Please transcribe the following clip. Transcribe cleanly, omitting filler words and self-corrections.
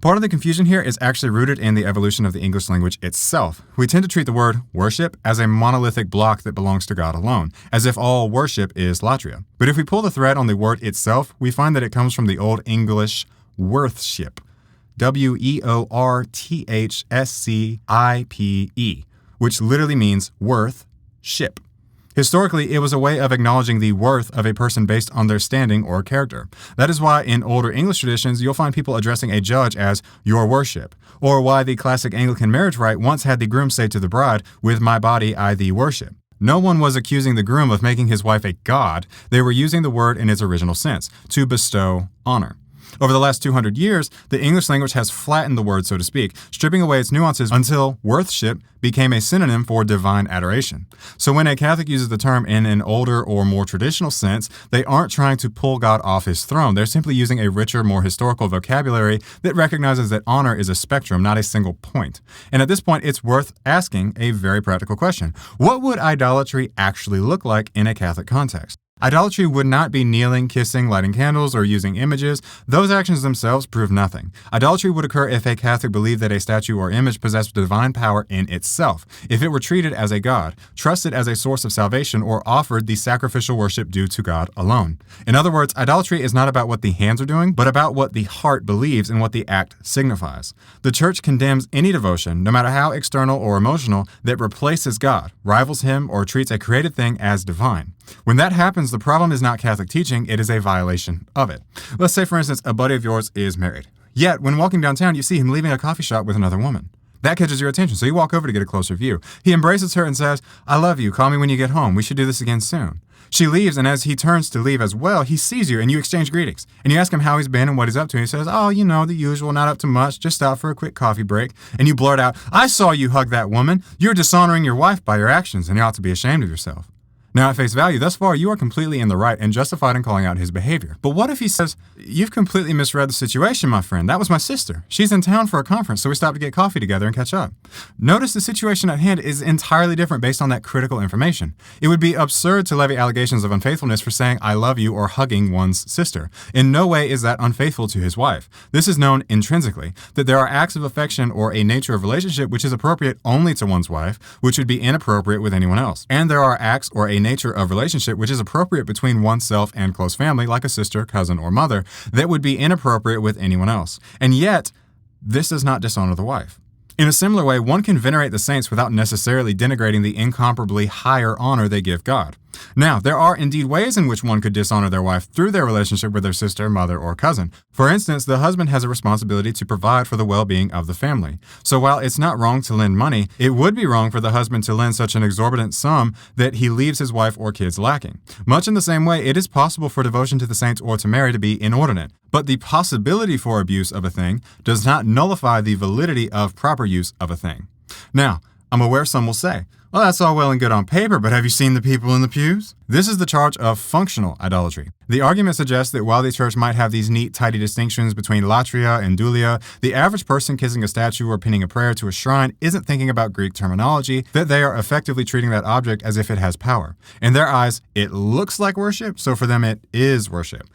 Part of the confusion here is actually rooted in the evolution of the English language itself. We tend to treat the word worship as a monolithic block that belongs to God alone, as if all worship is latria. But if we pull the thread on the word itself, we find that it comes from the Old English worthship, W-E-O-R-T-H-S-C-I-P-E, which literally means worth ship. Historically, it was a way of acknowledging the worth of a person based on their standing or character. That is why in older English traditions, you'll find people addressing a judge as your worship, or why the classic Anglican marriage rite once had the groom say to the bride, with my body I thee worship. No one was accusing the groom of making his wife a god. They were using the word in its original sense, to bestow honor. Over the last 200 years, the English language has flattened the word, so to speak, stripping away its nuances until worthship became a synonym for divine adoration. So when a Catholic uses the term in an older or more traditional sense, they aren't trying to pull God off his throne. They're simply using a richer, more historical vocabulary that recognizes that honor is a spectrum, not a single point. And at this point, it's worth asking a very practical question. What would idolatry actually look like in a Catholic context? Idolatry would not be kneeling, kissing, lighting candles, or using images. Those actions themselves prove nothing. Idolatry would occur if a Catholic believed that a statue or image possessed divine power in itself, if it were treated as a god, trusted as a source of salvation, or offered the sacrificial worship due to God alone. In other words, idolatry is not about what the hands are doing, but about what the heart believes and what the act signifies. The Church condemns any devotion, no matter how external or emotional, that replaces God, rivals him, or treats a created thing as divine. When that happens, the problem is not Catholic teaching, it is a violation of it. Let's say, for instance, a buddy of yours is married. Yet, when walking downtown, you see him leaving a coffee shop with another woman. That catches your attention, so you walk over to get a closer view. He embraces her and says, I love you, call me when you get home, we should do this again soon. She leaves, and as he turns to leave as well, he sees you, and you exchange greetings. And you ask him how he's been and what he's up to, and he says, oh, you know, the usual, not up to much, just out for a quick coffee break. And you blurt out, I saw you hug that woman. You're dishonoring your wife by your actions, and you ought to be ashamed of yourself. Now, at face value, thus far, you are completely in the right and justified in calling out his behavior. But what if he says, you've completely misread the situation, my friend. That was my sister. She's in town for a conference, so we stopped to get coffee together and catch up. Notice the situation at hand is entirely different based on that critical information. It would be absurd to levy allegations of unfaithfulness for saying, I love you, or hugging one's sister. In no way is that unfaithful to his wife. This is known intrinsically, that there are acts of affection or a nature of relationship which is appropriate only to one's wife, which would be inappropriate with anyone else. And there are acts or a nature of relationship which is appropriate between oneself and close family, like a sister, cousin, or mother, that would be inappropriate with anyone else. And yet, this does not dishonor the wife. In a similar way, one can venerate the saints without necessarily denigrating the incomparably higher honor they give God. Now, there are indeed ways in which one could dishonor their wife through their relationship with their sister, mother, or cousin. For instance, the husband has a responsibility to provide for the well-being of the family. So while it's not wrong to lend money, it would be wrong for the husband to lend such an exorbitant sum that he leaves his wife or kids lacking. Much in the same way, it is possible for devotion to the saints or to Mary to be inordinate. But the possibility for abuse of a thing does not nullify the validity of proper use of a thing. Now, I'm aware some will say, well, that's all well and good on paper, but have you seen the people in the pews? This is the charge of functional idolatry. The argument suggests that while the church might have these neat, tidy distinctions between latria and dulia, the average person kissing a statue or pinning a prayer to a shrine isn't thinking about Greek terminology, that they are effectively treating that object as if it has power. In their eyes, it looks like worship, so for them it is worship.